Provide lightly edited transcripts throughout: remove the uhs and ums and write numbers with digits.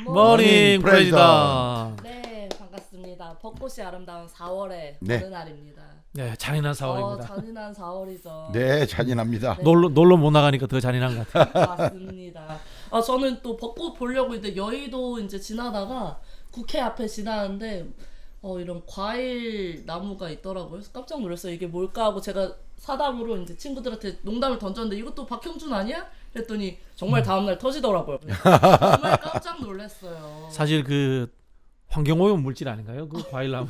모닝 프레지던. 네, 반갑습니다. 벚꽃이 아름다운 4월의 네. 어느 날입니다. 네, 잔인한 4월입니다. 잔인한 4월이죠. 네, 잔인합니다. 네. 놀러 못 나가니까 더 잔인한 것 같아요. 맞습니다. 저는 또 벚꽃 보려고 이제 여의도 이제 지나다가 국회 앞에 지나는데 이런 과일 나무가 있더라고요. 그래서 깜짝 놀랐어요. 이게 뭘까 하고 제가 사담으로 이제 친구들한테 농담을 던졌는데 이것도 박형준 아니야? 그랬더니 정말 다음날 터지더라고요. 정말 깜짝 놀랐어요. 사실 그 환경오염 물질 아닌가요? 그 과일나무.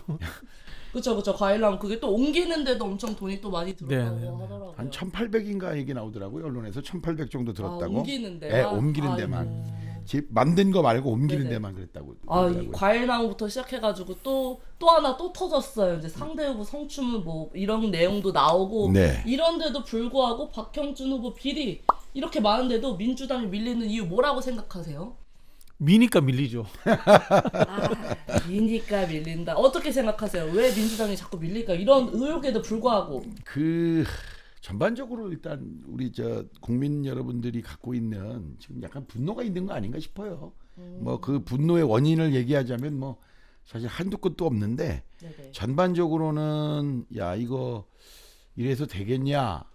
그쵸. 과일나무 그게 또 옮기는데도 엄청 돈이 또 많이 들었다고 네. 하더라고요. 한 1,800인가 얘기 나오더라고요. 언론에서 1,800 정도 들었다고. 옮기는데. 네, 옮기는 데만. 집 만든 거 말고 옮기는 네네. 데만 그랬다고. 이 그러더라고요. 과일나무부터 시작해가지고 또 하나 또 터졌어요. 이제 상대 후보 성추문 뭐 이런 내용도 나오고 네. 이런데도 불구하고 박형준 후보 비리 이렇게 많은데도 민주당이 밀리는 이유 뭐라고 생각하세요? 미니까 밀리죠. 미니까 밀린다. 어떻게 생각하세요? 왜 민주당이 자꾸 밀릴까? 이런 의혹에도 불구하고. 전반적으로 일단 우리 국민 여러분들이 갖고 있는 지금 약간 분노가 있는 거 아닌가 싶어요. 뭐 그 분노의 원인을 얘기하자면 뭐 사실 한두 끝도 없는데 네네. 전반적으로는 야 이거 이래서 되겠냐,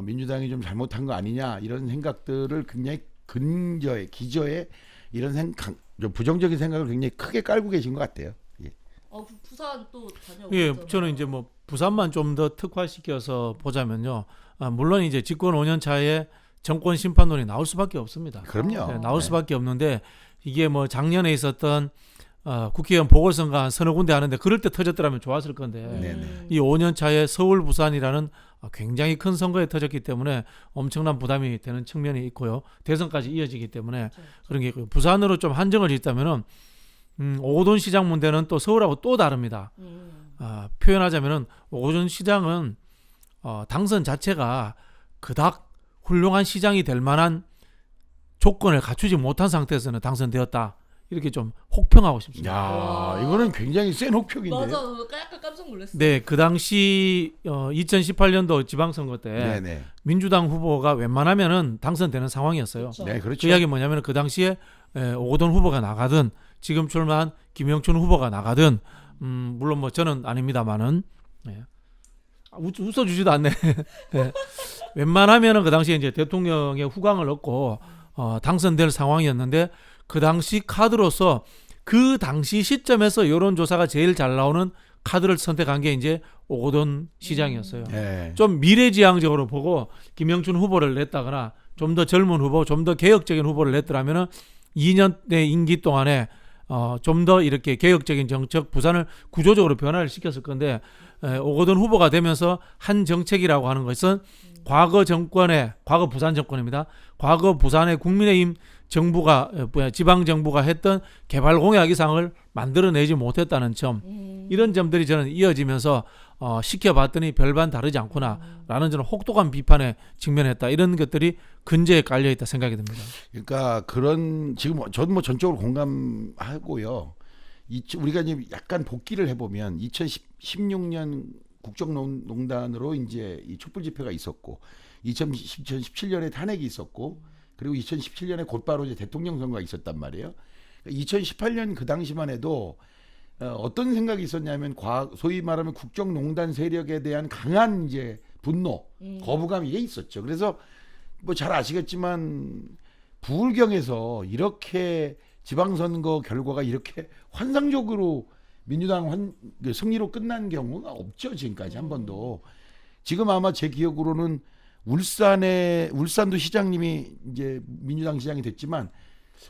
민주당이 좀 잘못한 거 아니냐 이런 생각들을 굉장히 기저에 이런 좀 부정적인 생각을 굉장히 크게 깔고 계신 것 같아요. 예. 부산 또 다녀오고. 예, 있잖아요. 저는 이제 뭐 부산만 좀 더 특화시켜서 보자면요. 물론 이제 집권 5년 차에 정권 심판론이 나올 수밖에 없습니다. 그럼요. 네, 나올 네. 수밖에 없는데 이게 뭐 작년에 있었던 국회의원 보궐선거 한 서너 군데 하는데 그럴 때 터졌더라면 좋았을 건데 네네. 이 5년 차에 서울 부산이라는 굉장히 큰 선거에 터졌기 때문에 엄청난 부담이 되는 측면이 있고요. 대선까지 이어지기 때문에 그런 게 있고요. 부산으로 좀 한정을 짓다면은 오거돈 시장 문제는 또 서울하고 또 다릅니다. 표현하자면은 오거돈 시장은 당선 자체가 그닥 훌륭한 시장이 될 만한 조건을 갖추지 못한 상태에서는 당선되었다. 이렇게 좀 혹평하고 싶습니다. 야, 와. 이거는 굉장히 센 혹평인데요. 맞아. 약간 깜짝 놀랐어요. 네, 그 당시 2018년도 지방선거 때 네네. 민주당 후보가 웬만하면은 당선되는 상황이었어요. 그렇죠. 네, 그 그렇죠. 이야기 뭐냐면 그 당시에 오거돈 후보가 나가든 지금 출마한 김영춘 후보가 나가든 물론 뭐 저는 아닙니다만은 웃어주지도 않네. 네. 웬만하면은 그 당시에 이제 대통령의 후광을 얻고 당선될 상황이었는데 그 당시 카드로서 그 당시 시점에서 여론조사가 제일 잘 나오는 카드를 선택한 게 이제 오거돈 시장이었어요. 네. 좀 미래지향적으로 보고 김영춘 후보를 냈다거나 좀 더 젊은 후보, 좀 더 개혁적인 후보를 냈더라면은 2년의 임기 동안에 좀 더 이렇게 개혁적인 정책, 부산을 구조적으로 변화를 시켰을 건데 오거돈 후보가 되면서 한 정책이라고 하는 것은 과거 부산 정권입니다. 과거 부산의 국민의힘 정부가 지방 정부가 했던 개발 공약 이상을 만들어내지 못했다는 점, 이런 점들이 저는 이어지면서 시켜봤더니 별반 다르지 않구나라는 저는 혹독한 비판에 직면했다. 이런 것들이 근저에 깔려 있다 생각이 듭니다. 그러니까 지금 저는 뭐 전적으로 공감하고요. 우리가 이제 약간 복기를 해보면 2016년 국정농단으로 이제 이 촛불 집회가 있었고 2017년에 탄핵이 있었고 그리고 2017년에 곧바로 이제 대통령 선거가 있었단 말이에요. 2018년 그 당시만 해도 어떤 생각이 있었냐면 소위 말하면 국정농단 세력에 대한 강한 이제 분노, 거부감 이게 있었죠. 그래서 뭐 잘 아시겠지만 부울경에서 이렇게 지방선거 결과가 이렇게 환상적으로 민주당 승리로 끝난 경우가 없죠. 지금까지 한 번도. 지금 아마 제 기억으로는 울산도 시장님이 이제 민주당 시장이 됐지만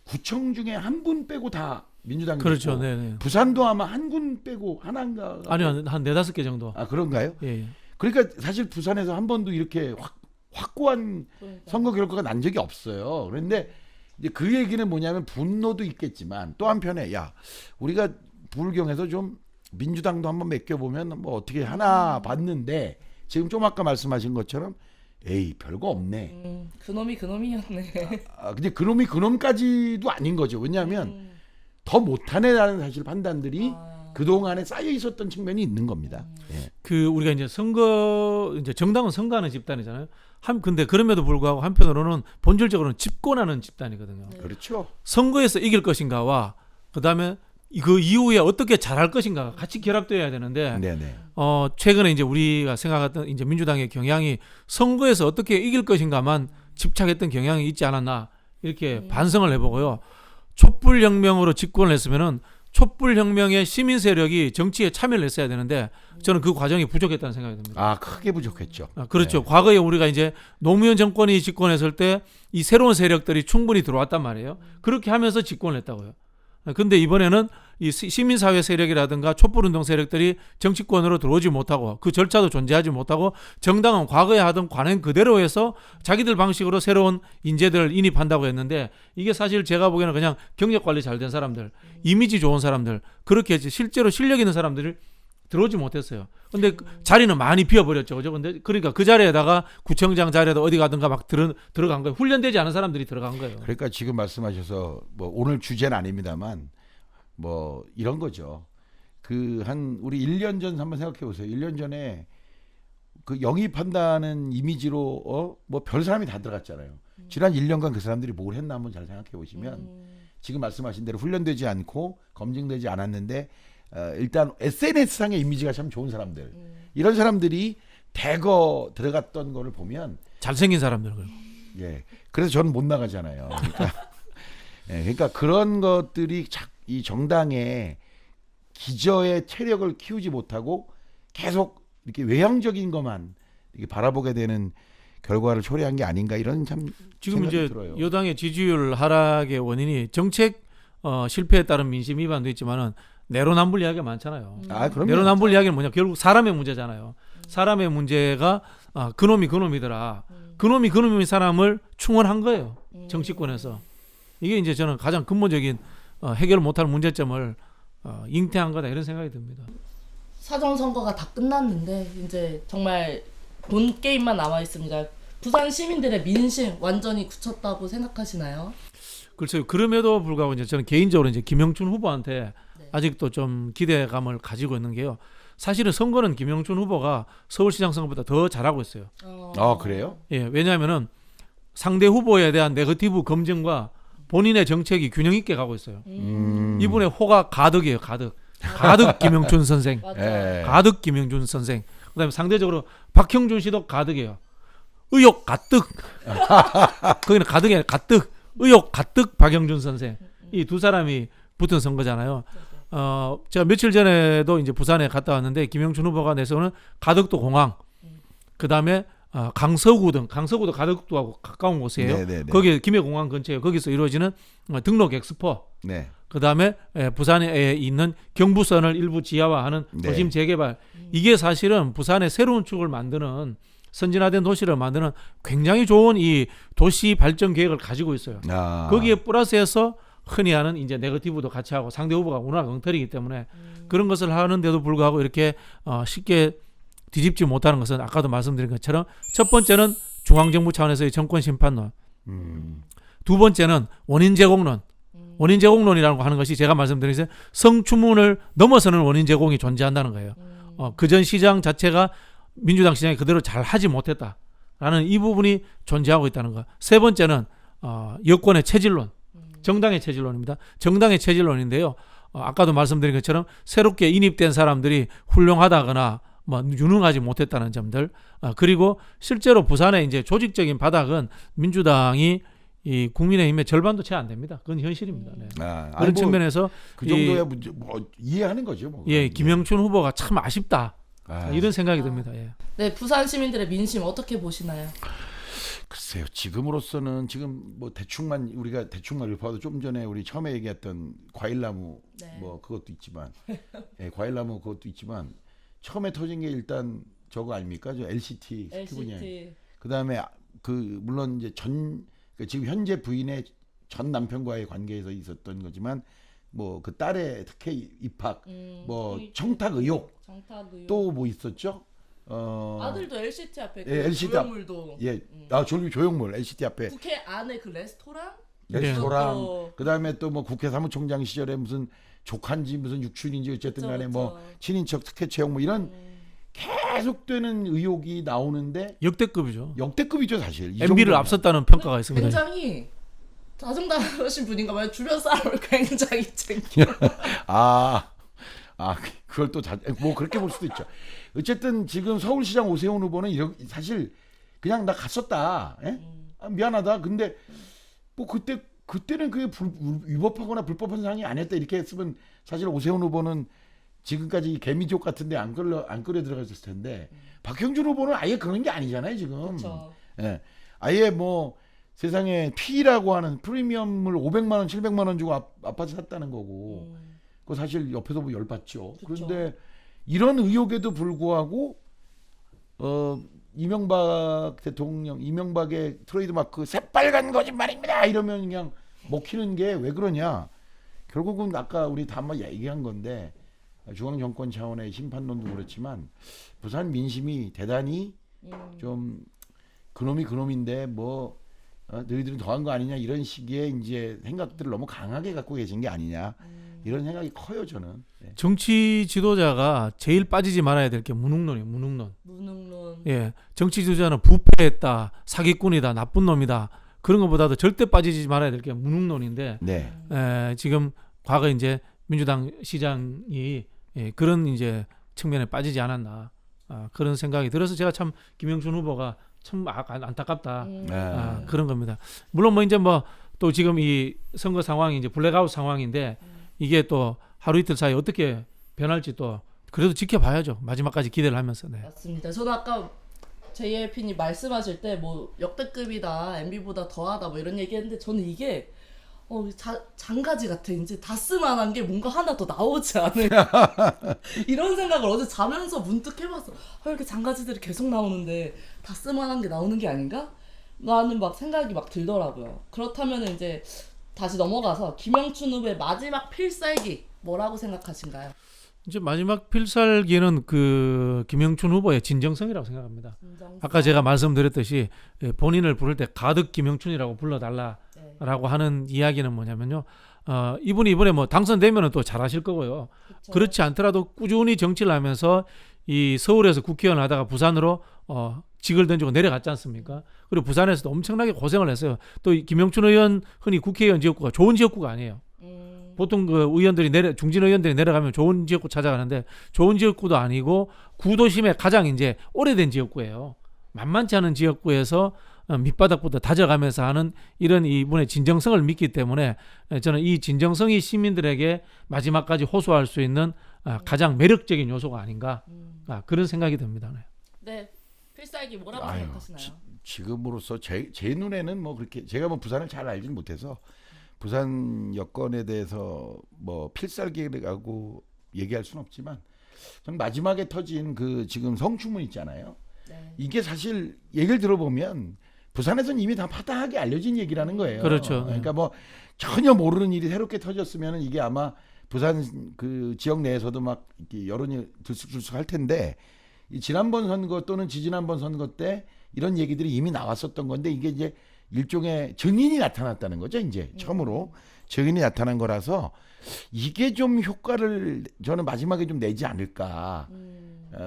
구청 중에 한 분 빼고 다 민주당이 그렇죠. 됐고 네네. 부산도 아마 한 군 빼고 하나인가. 아니요, 한 4-5개 정도. 그런가요? 예. 그러니까 사실 부산에서 한 번도 이렇게 확고한 그러니까. 선거 결과가 난 적이 없어요. 그런데 이제 그 얘기는 뭐냐면 분노도 있겠지만 또 한편에 우리가 부울경에서 좀 민주당도 한번 맡겨보면 뭐 어떻게 하나 봤는데 지금 좀 아까 말씀하신 것처럼 에이 별거 없네. 그놈이었네. 근데 그놈이 그놈까지도 아닌 거죠. 왜냐하면 더 못하네라는 사실 판단들이 그 동안에 쌓여 있었던 측면이 있는 겁니다. 예. 그 우리가 이제 선거 이제 정당은 선거하는 집단이잖아요. 근데 그럼에도 불구하고 한편으로는 본질적으로는 집권하는 집단이거든요. 네. 그렇죠. 선거에서 이길 것인가와 그다음에 그 이후에 어떻게 잘할 것인가가 같이 결합되어야 되는데 네네. 최근에 이제 우리가 생각했던 이제 민주당의 경향이 선거에서 어떻게 이길 것인가만 집착했던 경향이 있지 않았나 이렇게 반성을 해보고요. 촛불혁명으로 집권을 했으면은 촛불혁명의 시민 세력이 정치에 참여를 했어야 되는데 저는 그 과정이 부족했다는 생각이 듭니다. 아 크게 부족했죠. 그렇죠. 네. 과거에 우리가 이제 노무현 정권이 집권했을 때 이 새로운 세력들이 충분히 들어왔단 말이에요. 그렇게 하면서 집권을 했다고요. 근데 이번에는 이 시민사회 세력이라든가 촛불운동 세력들이 정치권으로 들어오지 못하고 그 절차도 존재하지 못하고 정당은 과거에 하던 관행 그대로 해서 자기들 방식으로 새로운 인재들을 인입한다고 했는데 이게 사실 제가 보기에는 그냥 경력관리 잘 된 사람들, 이미지 좋은 사람들 그렇게 실제로 실력 있는 사람들이 들어오지 못했어요. 근데 자리는 많이 비어버렸죠. 그죠? 근데 그러니까 그 자리에다가 구청장 자리에다 어디 가든가 막 들어간 거예요. 훈련되지 않은 사람들이 들어간 거예요. 그러니까 지금 말씀하셔서 뭐 오늘 주제는 아닙니다만 뭐 이런 거죠. 그 한 우리 1년 전 한번 생각해 보세요. 1년 전에 그 영입한다는 이미지로 뭐 별 사람이 다 들어갔잖아요. 지난 1년간 그 사람들이 뭘 했나 한번 잘 생각해 보시면 지금 말씀하신 대로 훈련되지 않고 검증되지 않았는데 일단 SNS상의 이미지가 참 좋은 사람들 이런 사람들이 대거 들어갔던 거를 보면 잘생긴 사람들. 예 그래서 저는 못 나가잖아요. 그러니까 예, 그러니까 그런 것들이 이 정당의 기저의 체력을 키우지 못하고 계속 이렇게 외향적인 것만 이렇게 바라보게 되는 결과를 초래한 게 아닌가 이런 참 지금 이제 들어요. 여당의 지지율 하락의 원인이 정책 실패에 따른 민심 위반도 있지만은 내로남불 이야기가 많잖아요. 아 그럼요. 내로남불 이야기는 뭐냐 결국 사람의 문제잖아요. 사람의 문제가 그놈이 그놈이더라. 그놈이 사람을 충원한 거예요. 정치권에서. 이게 이제 저는 가장 근본적인 해결 못할 문제점을 잉태한 거다 이런 생각이 듭니다. 사전 선거가 다 끝났는데 이제 정말 본 게임만 남아 있습니다. 부산 시민들의 민심 완전히 굳혔다고 생각하시나요? 글쎄요. 그럼에도 불구하고 이제 저는 개인적으로 이제 김영춘 후보한테 네. 아직도 좀 기대감을 가지고 있는 게요. 사실은 선거는 김영춘 후보가 서울시장 선거보다 더 잘하고 있어요. 아 그래요? 예, 왜냐하면은 상대 후보에 대한 네거티브 검증과 본인의 정책이 균형 있게 가고 있어요. 이분의 호가 가득이에요. 가득 김영춘 선생. 맞아. 예. 가득 김영준 선생. 그다음에 상대적으로 박형준 씨도 가득이에요. 의욕 가득. 거기는 가득이 아니라 가득. 의욕 가득 박영준 선생. 이 두 사람이 붙은 선거잖아요. 제가 며칠 전에도 이제 부산에 갔다 왔는데 김영춘 후보가 내세우는 가덕도 공항. 그다음에 강서구도 가덕도하고 가까운 곳이에요. 네네네. 거기 김해공항 근처에 거기서 이루어지는 등록 엑스포. 네. 그다음에 부산에 있는 경부선을 일부 지하화하는 네. 도심 재개발. 이게 사실은 부산의 새로운 축을 만드는 선진화된 도시를 만드는 굉장히 좋은 이 도시 발전 계획을 가지고 있어요. 아. 거기에 플러스해서 흔히 하는 이제 네거티브도 같이 하고 상대 후보가 워낙 엉터리이기 때문에 그런 것을 하는데도 불구하고 이렇게 쉽게 뒤집지 못하는 것은 아까도 말씀드린 것처럼 첫 번째는 중앙정부 차원에서의 정권 심판론, 두 번째는 원인 제공론. 원인 제공론이라고 하는 것이 제가 말씀드린 것은 성추문을 넘어서는 원인 제공이 존재한다는 거예요. 그전 시장 자체가 민주당 시장이 그대로 잘 하지 못했다라는 이 부분이 존재하고 있다는 거. 세 번째는 여권의 체질론, 정당의 체질론입니다. 정당의 체질론인데요. 아까도 말씀드린 것처럼 새롭게 인입된 사람들이 훌륭하다거나 뭐 유능하지 못했다는 점들. 그리고 실제로 부산의 이제 조직적인 바닥은 민주당이 이 국민의힘의 절반도 채 안 됩니다. 그건 현실입니다. 네. 그런 뭐 측면에서 그 정도야 문제 뭐 이해하는 거죠. 뭐. 예, 김영춘 후보가 참 아쉽다. 이런 생각이 듭니다. 예. 네, 부산 시민들의 민심 어떻게 보시나요? 글쎄요. 지금으로서는 지금 뭐 우리가 대충만 읊어도 좀 전에 우리 처음에 얘기했던 과일나무 네. 뭐 그것도 있지만 과일나무 그것도 있지만 처음에 터진 게 일단 저거 아닙니까? 저 LCT 분야. 그다음에 그 물론 이제 지금 현재 부인의 전 남편과의 관계에서 있었던 거지만 뭐 그 딸의 특혜 입학 뭐 청탁 의혹 또 뭐 있었죠? 아들도 LCT 앞에 예, LCT 앞. 조형물도 조형물 LCT 앞에 국회 안에 그 레스토랑 레스토랑 그것도- 그다음에 또 뭐 국회 사무총장 시절에 무슨 조카인지 무슨 육촌인지 어쨌든 그쵸, 간에 그쵸. 뭐 친인척 특혜 채용 뭐 이런 계속되는 의혹이 나오는데 역대급이죠. 역대급이죠 사실. 이 MB를 정도면. 앞섰다는 평가가 있습니다. 굉장히 다정다감하신 분인가 봐요. 주변 사람을 굉장히 챙겨. 아, 그걸 또 뭐 그렇게 볼 수도 있죠. 어쨌든 지금 서울시장 오세훈 후보는 사실 그냥 나 갔었다. 예? 아, 미안하다. 근데 뭐 그때는 그게 위법하거나 불법한 사항이 아니었다 이렇게 했으면 사실 오세훈 후보는 지금까지 개미지옥 같은데 안 끌려 들어갔을 텐데 박형준 후보는 아예 그런 게 아니잖아요 지금. 그렇죠. 예, 아예 뭐 세상에 P라고 하는 프리미엄을 500만 원, 700만 원 주고 아파트 샀다는 거고. 그 사실 옆에서 뭐 열받죠. 그쵸. 그런데 이런 의혹에도 불구하고 이명박 대통령, 이명박의 트레이드마크 새빨간 거짓말입니다. 이러면 그냥 먹히는 게 왜 그러냐? 결국은 아까 우리 다 한번 얘기한 건데 중앙 정권 차원의 심판론도 그렇지만 부산 민심이 대단히 좀 그놈이 그놈인데 뭐 너희들은 더한 거 아니냐 이런 식의 이제 생각들을 너무 강하게 갖고 계신 게 아니냐 이런 생각이 커요 저는. 네. 정치 지도자가 제일 빠지지 말아야 될 게 무능론이에요. 무능론. 무능론. 예, 정치 지도자는 부패했다, 사기꾼이다, 나쁜 놈이다. 그런 것보다도 절대 빠지지 말아야 될 게 무능론인데 네. 지금 과거 이제 민주당 시장이 그런 이제 측면에 빠지지 않았나 그런 생각이 들어서 제가 참 김영춘 후보가 참 안타깝다 네. 그런 겁니다. 물론 뭐 이제 뭐 또 지금 이 선거 상황이 이제 블랙아웃 상황인데 이게 또 하루 이틀 사이 어떻게 변할지 또 그래도 지켜봐야죠. 마지막까지 기대를 하면서. 네. 맞습니다. 저는 아까 JLP님 말씀하실 때 뭐 역대급이다, MB보다 더하다 뭐 이런 얘기했는데 저는 이게 장가지 같아. 이제 다 쓸만한 게 뭔가 하나 더 나오지 않을까 이런 생각을 어제 자면서 문득 해봤어. 이렇게 장가지들이 계속 나오는데 다 쓸만한 게 나오는 게 아닌가? 라는 막 생각이 막 들더라고요. 그렇다면 이제 다시 넘어가서 김영춘 후보의 마지막 필살기 뭐라고 생각하신가요? 이제 마지막 필살기는 그 김영춘 후보의 진정성이라고 생각합니다. 진정성. 아까 제가 말씀드렸듯이 본인을 부를 때 가득 김영춘이라고 불러달라라고 네. 하는 이야기는 뭐냐면요. 이분이 이번에 뭐 당선되면은 또 잘하실 거고요. 그쵸. 그렇지 않더라도 꾸준히 정치를 하면서 이 서울에서 국회의원 하다가 부산으로 직을 던지고 내려갔지 않습니까? 그리고 부산에서도 엄청나게 고생을 했어요. 또 이 김영춘 의원 흔히 국회의원 지역구가 좋은 지역구가 아니에요. 보통 그 의원들이 중진 의원들이 내려가면 좋은 지역구 찾아가는데 좋은 지역구도 아니고 구도심의 가장 이제 오래된 지역구예요. 만만치 않은 지역구에서 밑바닥부터 다져가면서 하는 이런 이분의 진정성을 믿기 때문에 저는 이 진정성이 시민들에게 마지막까지 호소할 수 있는 가장 매력적인 요소가 아닌가 그런 생각이 듭니다. 네. 네. 필살기 뭐라고 아유, 생각하시나요? 지금으로서 제 눈에는 뭐 그렇게 제가 뭐 부산을 잘 알지는 못해서 부산 여건에 대해서 뭐 필살기라고 얘기할 수는 없지만 전 마지막에 터진 그 지금 성추문 있잖아요. 네. 이게 사실 얘기를 들어보면 부산에서는 이미 다 파다하게 알려진 얘기라는 거예요. 그렇죠. 그러니까 뭐 전혀 모르는 일이 새롭게 터졌으면 이게 아마 부산 그 지역 내에서도 막 이렇게 여론이 들쑥들쑥 할 텐데 이 지난번 선거 또는 지지난번 선거 때 이런 얘기들이 이미 나왔었던 건데 이게 이제 일종의 증인이 나타났다는 거죠. 이제 처음으로 증인이 나타난 거라서 이게 좀 효과를 저는 마지막에 좀 내지 않을까.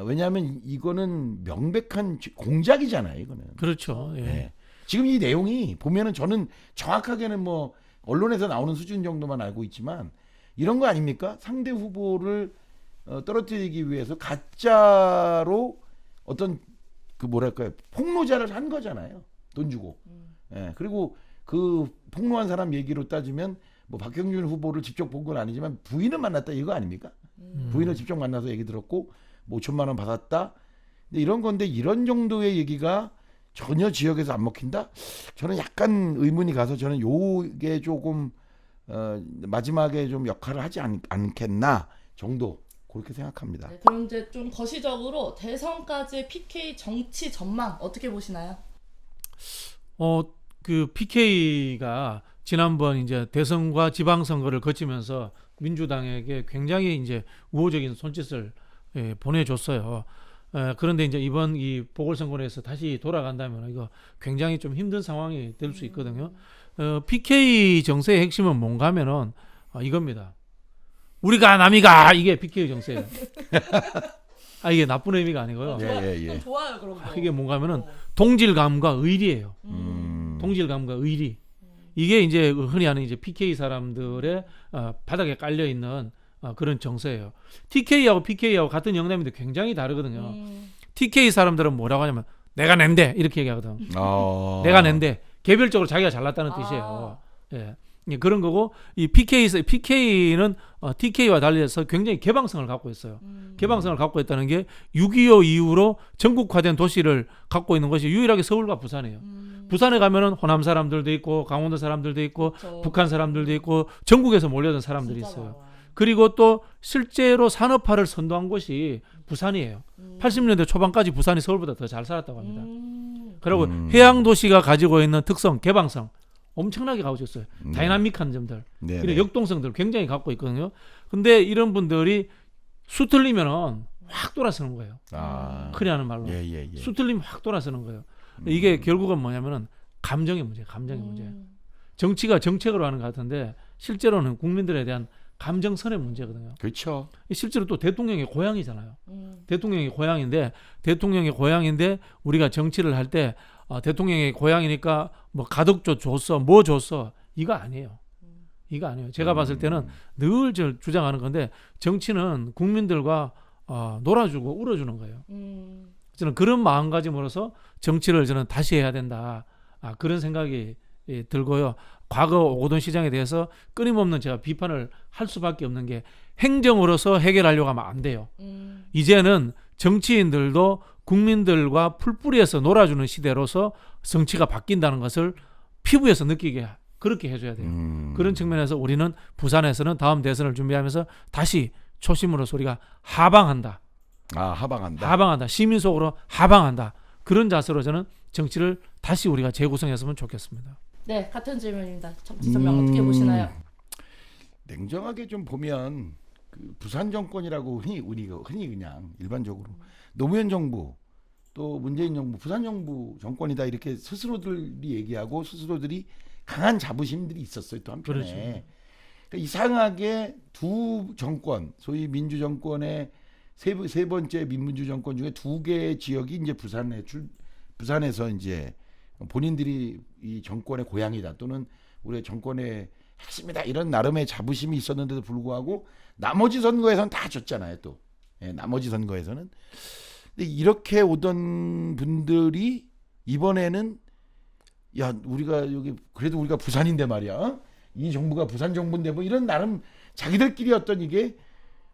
왜냐하면 이거는 명백한 공작이잖아요. 이거는. 그렇죠. 예. 네. 지금 이 내용이 보면은 저는 정확하게는 뭐 언론에서 나오는 수준 정도만 알고 있지만 이런 거 아닙니까? 상대 후보를 떨어뜨리기 위해서 가짜로 어떤 그 뭐랄까요 폭로자를 한 거잖아요. 돈 주고. 예. 그리고 그 폭로한 사람 얘기로 따지면 뭐 박형준 후보를 직접 본 건 아니지만 부인을 만났다 이거 아닙니까? 부인을 직접 만나서 얘기 들었고 뭐 5천만 원 받았다. 근데 이런 건데 이런 정도의 얘기가 전혀 지역에서 안 먹힌다? 저는 약간 의문이 가서 저는 요게 조금 마지막에 좀 역할을 하지 않겠나 정도 그렇게 생각합니다. 네, 그럼 이제 좀 거시적으로 대선까지의 PK 정치 전망 어떻게 보시나요? 그 PK가 지난번 이제 대선과 지방선거를 거치면서 민주당에게 굉장히 이제 우호적인 손짓을 보내줬어요. 그런데 이제 이번 이 보궐선거에서 다시 돌아간다면 이거 굉장히 좀 힘든 상황이 될 수 있거든요. PK 정세의 핵심은 뭔가 하면은 이겁니다. 우리가 남이가 이게 PK 정세예요. 이게 나쁜 의미가 아니고요. 예. 좋아요 그런 거. 이게 뭔가 하면은 동질감과 의리예요. 동질감과 의리. 이게 이제 흔히 하는 이제 PK 사람들의 바닥에 깔려 있는 그런 정세예요. TK하고 PK하고 같은 영남인데 굉장히 다르거든요. TK 사람들은 뭐라고 하냐면 내가 낸대 이렇게 얘기하거든. 내가 낸대. 개별적으로 자기가 잘났다는 뜻이에요. 예. 그런 거고 이 PK는 TK와 달리해서 굉장히 개방성을 갖고 있어요. 개방성을 갖고 있다는 게 6.25 이후로 전국화된 도시를 갖고 있는 것이 유일하게 서울과 부산이에요. 부산에 가면은 호남 사람들도 있고 강원도 사람들도 있고 그렇죠. 북한 사람들도 있고 전국에서 몰려든 사람들이 진짜 있어요. 많아요. 그리고 또 실제로 산업화를 선도한 곳이 부산이에요. 80년대 초반까지 부산이 서울보다 더 잘 살았다고 합니다. 그리고 해양 도시가 가지고 있는 특성, 개방성 엄청나게 가지고 있어요. 다이나믹한 점들, 이런 역동성들을 굉장히 갖고 있거든요. 근데 이런 분들이 수틀리면은 확 돌아서는 거예요. 흔히 하는 말로 수틀리면 확 돌아서는 거예요. 이게 결국은 뭐냐면은 감정의 문제, 감정의 문제. 정치가 정책으로 하는 것 같은데 실제로는 국민들에 대한 감정선의 문제거든요. 그렇죠. 실제로 또 대통령의 고향이잖아요. 대통령의 고향인데 우리가 정치를 할 때 대통령의 고향이니까 뭐 가덕조 줬어, 뭐 줬어 이거 아니에요. 이거 아니에요. 제가 봤을 때는 늘 주장하는 건데 정치는 국민들과 놀아주고 울어주는 거예요. 저는 그런 마음가짐으로서 정치를 저는 다시 해야 된다. 그런 생각이 들고요. 과거 오거돈 시장에 대해서 끊임없는 제가 비판을 할 수밖에 없는 게 행정으로서 해결하려고 하면 안 돼요. 이제는 정치인들도 국민들과 풀뿌리에서 놀아주는 시대로서 정치가 바뀐다는 것을 피부에서 느끼게 그렇게 해줘야 돼요. 그런 측면에서 우리는 부산에서는 다음 대선을 준비하면서 다시 초심으로서 우리가 하방한다. 하방한다. 시민 속으로 하방한다. 그런 자세로 저는 정치를 다시 우리가 재구성했으면 좋겠습니다. 네, 같은 질문입니다. 정치 전망 어떻게 보시나요? 냉정하게 좀 보면 그 부산 정권이라고 흔히 그냥 일반적으로 노무현 정부 또 문재인 정부, 부산 정부 정권이다 이렇게 스스로들이 얘기하고 스스로들이 강한 자부심들이 있었어요. 또 한편에. 그렇죠. 그러니까 이상하게 두 정권, 소위 민주 정권의 세 번째 민민주 정권 중에 두 개의 지역이 이제 부산에서 이제 본인들이 이 정권의 고향이다 또는 우리의 정권의 핵심이다 이런 나름의 자부심이 있었는데도 불구하고 나머지 선거에서는 다 졌잖아요. 또 나머지 선거에서는. 근데 이렇게 오던 분들이 이번에는 야 우리가 여기 그래도 우리가 부산인데 말이야. 이 정부가 부산 정부인데 뭐 이런 나름 자기들끼리 어떤 이게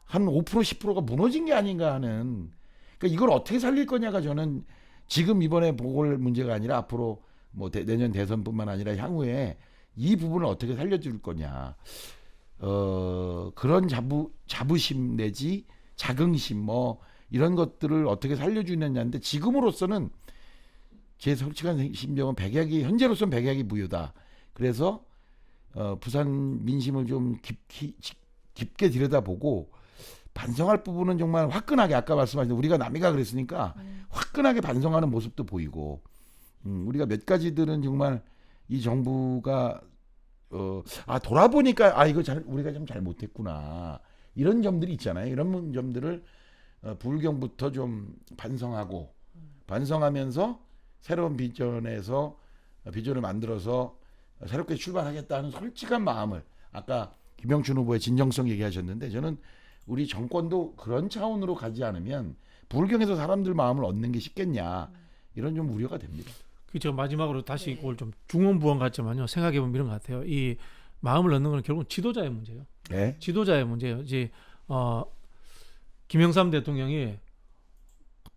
한 5% 10%가 무너진 게 아닌가 하는. 그러니까 이걸 어떻게 살릴 거냐가 저는 지금 이번에 보궐 문제가 아니라 앞으로 뭐 내년 대선뿐만 아니라 향후에 이 부분을 어떻게 살려줄 거냐. 그런 자부심 내지 자긍심 뭐 이런 것들을 어떻게 살려주느냐인데 지금으로서는 제 솔직한 심정은 현재로서는 백약이 무효다. 그래서 부산 민심을 좀 깊게 들여다보고 반성할 부분은 정말 화끈하게 아까 말씀하신 우리가 남이가 그랬으니까 화끈하게 반성하는 모습도 보이고 우리가 몇 가지들은 정말 이 정부가 돌아보니까 이거 우리가 좀 잘못했구나 이런 점들이 있잖아요. 이런 점들을 불경부터 좀 반성하면서 새로운 비전을 만들어서 새롭게 출발하겠다는 솔직한 마음을 아까 김영춘 후보의 진정성 얘기하셨는데 저는 우리 정권도 그런 차원으로 가지 않으면 불경에서 사람들 마음을 얻는 게 쉽겠냐 이런 좀 우려가 됩니다. 제가 마지막으로 다시 그걸 좀 중원부원 같지만요 생각해보면 이런 것 같아요. 이 마음을 얻는 건 결국은 지도자의 문제예요. 네? 지도자의 문제예요. 이제 김영삼 대통령이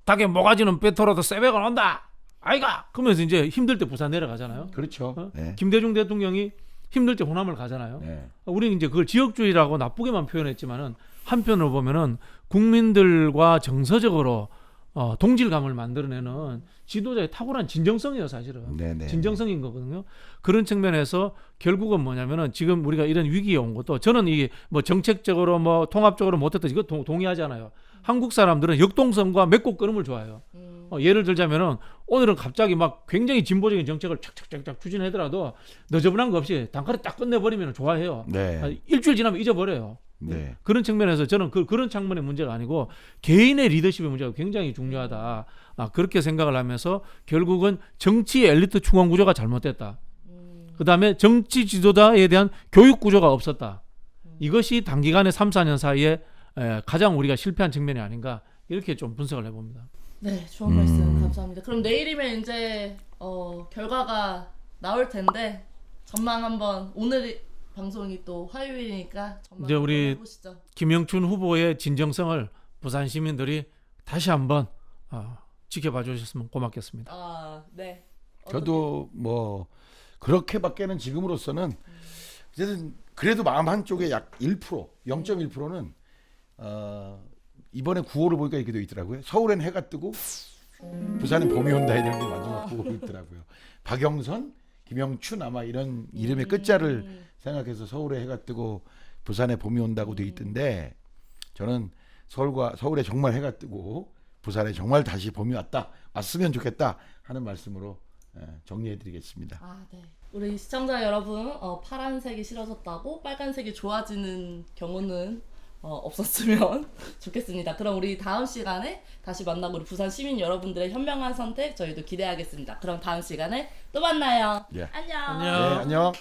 닭에 모가지는 뼈털어도 쇠배가 온다. 아이가 그러면서 이제 힘들 때 부산 내려가잖아요. 그렇죠. 네. 김대중 대통령이 힘들 때 호남을 가잖아요. 네. 우리는 이제 그걸 지역주의라고 나쁘게만 표현했지만은 한편으로 보면은 국민들과 정서적으로 동질감을 만들어내는 지도자의 탁월한 진정성이에요, 사실은. 네네. 진정성인 거거든요. 그런 측면에서 결국은 뭐냐면은 지금 우리가 이런 위기에 온 것도 저는 이게 뭐 정책적으로 뭐 통합적으로 못했다 이거 동의하잖아요. 한국 사람들은 역동성과 맺고 끊음을 좋아해요. 예를 들자면은 오늘은 갑자기 막 굉장히 진보적인 정책을 착착착착 추진하더라도 너저분한 거 없이 단칼에 딱 끝내버리면 좋아해요. 네. 일주일 지나면 잊어버려요. 네. 그런 측면에서 저는 그런 측면의 문제가 아니고 개인의 리더십의 문제가 굉장히 중요하다. 그렇게 생각을 하면서 결국은 정치 엘리트 충원 구조가 잘못됐다. 그다음에 정치 지도자에 대한 교육 구조가 없었다. 이것이 단기간에 3, 4년 사이에 가장 우리가 실패한 측면이 아닌가 이렇게 좀 분석을 해봅니다. 네, 좋은 말씀 감사합니다. 그럼 내일이면 이제 결과가 나올 텐데 전망 한번 오늘 방송이 또 화요일이니까 전망 이제 한번 우리 해보시죠. 김영춘 후보의 진정성을 부산 시민들이 다시 한번 지켜봐 주셨으면 고맙겠습니다. 아, 네. 저도 뭐 그렇게밖에는 지금으로서는 어쨌든 그래도 마음 한쪽에 약 1%, 0.1%는 이번에 9호를 보니까 이렇게 돼 있더라고요. 서울엔 해가 뜨고 부산엔 봄이 온다 이런 게 마지막 보고 있더라고요. 박영선, 김영춘 아마 이런 이름의 끝자를 생각해서 서울에 해가 뜨고 부산에 봄이 온다고 돼 있던데 저는 서울에 정말 해가 뜨고 부산에 정말 다시 봄이 왔으면 좋겠다 하는 말씀으로 정리해드리겠습니다. 아, 네. 우리 시청자 여러분, 파란색이 싫어졌다고 빨간색이 좋아지는 경우는 없었으면 좋겠습니다. 그럼 우리 다음 시간에 다시 만나고 우리 부산 시민 여러분들의 현명한 선택 저희도 기대하겠습니다. 그럼 다음 시간에 또 만나요. 예. 안녕. 안녕. 네, 안녕.